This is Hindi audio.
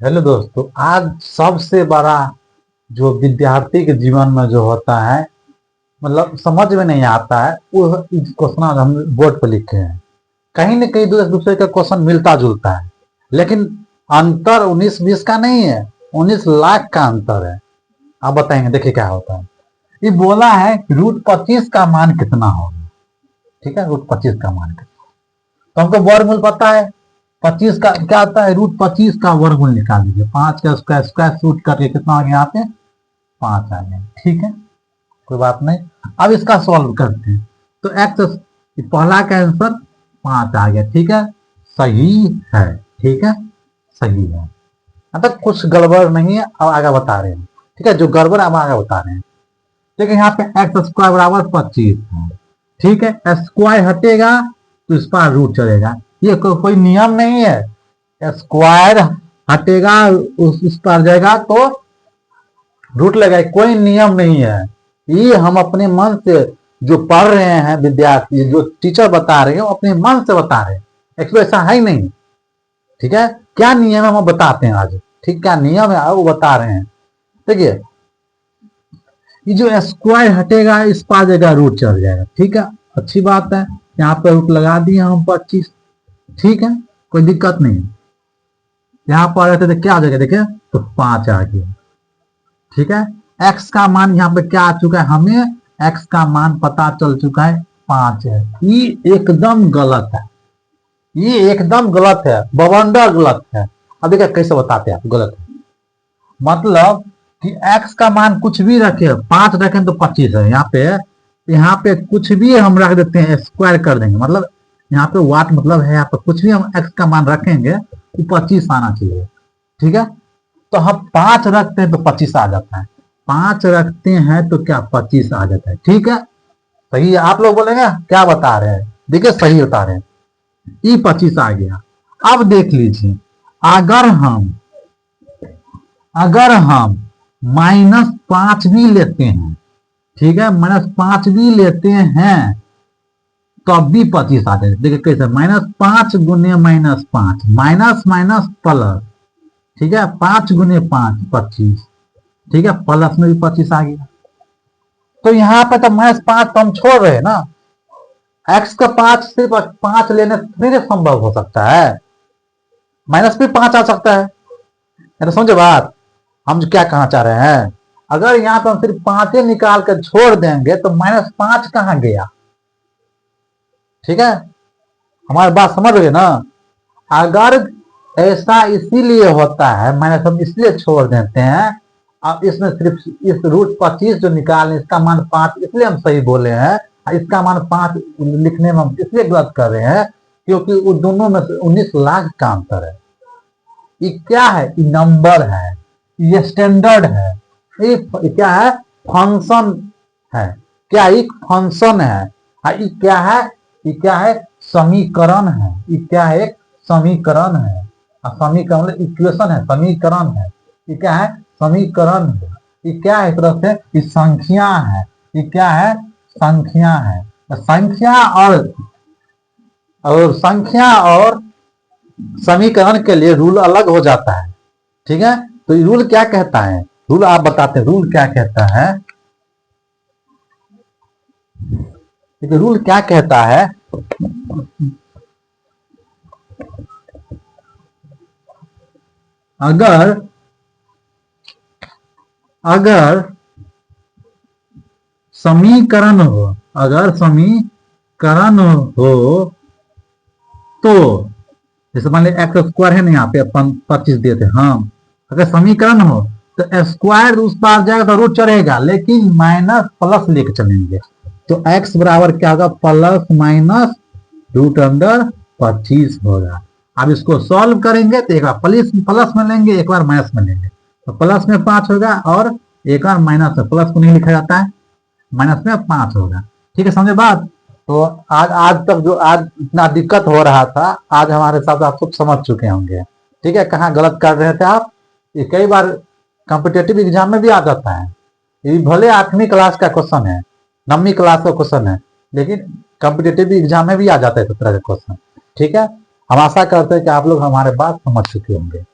हेलो दोस्तों, आज सबसे बड़ा जो विद्यार्थी के जीवन में जो होता है, मतलब समझ में नहीं आता है वो क्वेश्चन आज हम बोर्ड पर लिखे हैं। कहीं न कहीं दूसरे का क्वेश्चन मिलता जुलता है, लेकिन अंतर 19-20 का नहीं है, 19 लाख का अंतर है। आप बताएंगे, देखिए क्या होता है। ये बोला है कि √25 का मान कितना होगा। ठीक है, √25 का मान कितना, तो हमको वर्गमूल पता है। 25 का क्या आता है, √25 का वर्गमूल निकाल दीजिए। 5 का स्क्वायर स्क्वायर रूट करके कितना आ गया यहाँ पे, 5 आ गया। ठीक है, कोई बात नहीं। अब इसका सॉल्व करते हैं तो एक्स, पहला का आंसर 5 आ गया। ठीक है, सही है। ठीक है, सही है। अब तक कुछ गड़बड़ नहीं है, अब आगे बता रहे हैं। ठीक है, जो गड़बड़ अब आगे बता रहे हैं। देखिए यहाँ पे एक्स स्क्वायर बराबर 25 है। ठीक है, स्क्वायर हटेगा तो इस पर रूट चलेगा। ये कोई नियम नहीं है। स्क्वायर हटेगा उस पर जाएगा तो रूट लगाए, कोई नियम नहीं है। ये हम अपने मन से जो पढ़ रहे हैं विद्यार्थी, जो टीचर बता रहे हैं वो अपने मन से बता रहे हैं, एक्चुअली ऐसा है ही नहीं। ठीक है, क्या नियम है हम बताते हैं आज। ठीक, क्या नियम है वो बता रहे हैं। देखिए, ये जो स्क्वायर हटेगा इस पर जगह रूट चल जाएगा। ठीक है, अच्छी बात है। यहाँ पे रूट लगा दिए हम 25। ठीक है, कोई दिक्कत नहीं। यहाँ पर रहते तो क्या आ जाएगा, देखिए तो 5 आ गया। ठीक है, एक्स का मान यहाँ पे क्या आ चुका है, हमें एक्स का मान पता चल चुका है 5 है। ये एकदम गलत है, ये एकदम गलत है, बवंडर गलत है। अब देखिए कैसे बताते हैं आप गलत है। मतलब कि एक्स का मान कुछ भी रखे, 5 रखें तो 25 है। यहाँ पे कुछ भी हम रख देते हैं, स्क्वायर कर देंगे, मतलब यहाँ पे वाट मतलब है, यहाँ पे कुछ भी हम एक्स का मान रखेंगे तो 25 आना चाहिए। ठीक है, तो हम 5 रखते हैं तो 25 आ जाता है। 5 रखते हैं तो क्या 25 आ जाता है। ठीक है, सही है। आप लोग बोलेंगे क्या बता रहे हैं, देखिए सही बता रहे हैं। ये 25 आ गया। अब देख लीजिए, अगर हम -5 भी लेते हैं, ठीक है, -5 भी लेते हैं तब भी 25 आ जाए। देखिए कैसे, -5 गुने -5, माइनस माइनस प्लस। ठीक है, 5 गुने 5 25। ठीक है, प्लस में भी 25 आ गया। तो यहाँ पे तो -5 तो हम छोड़ रहे हैं ना। एक्स का 5 सिर्फ 5 लेने फिर संभव हो सकता है, माइनस भी 5 आ सकता है। तो समझे बात, हम जो क्या कहना चाह रहे हैं। अगर यहाँ पे हम सिर्फ 5 निकाल कर छोड़ देंगे तो -5 कहाँ गया। ठीक है, हमारी बात समझ रहे ना। अगर ऐसा इसीलिए होता है, माइनस हम इसलिए छोड़ देते हैं। अब इसमें सिर्फ इस √25 जो निकालें इसका मान 5, इसलिए हम सही बोले हैं। इसका मान 5 लिखने में हम इसलिए गलत कर रहे हैं क्योंकि वो दोनों में से 19 लाख का अंतर है। ये क्या है, ये नंबर है, ये स्टैंडर्ड है। ये क्या है, फंक्शन है। क्या एक फंक्शन है। ये क्या है, ये क्या है, समीकरण है। ये क्या है, एक समीकरण है। समीकरण मतलब इक्वेशन है, समीकरण है। ये क्या है, समीकरण है। ये क्या है, एक तरह से ये संख्या है। ये क्या है, संख्या है। संख्या और समीकरण के लिए रूल अलग हो जाता है। ठीक है, तो रूल क्या कहता है, रूल आप बताते हैं, रूल क्या कहता है। रूल क्या कहता है, अगर समीकरण हो, तो जैसे मान लीजिए एक्स स्क्वायर है ना, यहाँ पे अपन 25 दिए थे हम। अगर समीकरण हो तो स्क्वायर उस पार जाएगा तो रूट चढ़ेगा, लेकिन माइनस प्लस लेके चलेंगे। तो x बराबर क्या होगा, प्लस माइनस √25 होगा। अब इसको सॉल्व करेंगे तो एक बार प्लस में लेंगे, एक बार माइनस में लेंगे। तो प्लस में 5 होगा और एक बार माइनस में, प्लस को नहीं लिखा जाता है, माइनस में 5 होगा। ठीक है, समझे बात। तो आज तक जो आज इतना दिक्कत हो रहा था, आज हमारे साथ आप सब समझ चुके होंगे। ठीक है, कहाँ गलत कर रहे थे आप। ये कई बार कॉम्पिटेटिव एग्जाम में भी आ जाता है। ये भले 8वीं क्लास का क्वेश्चन है, 9वीं क्लास का क्वेश्चन है, लेकिन कॉम्पिटेटिव एग्जाम में भी आ जाता है इस तरह का क्वेश्चन। ठीक है, हम आशा करते हैं कि आप लोग हमारे बात समझ चुके होंगे।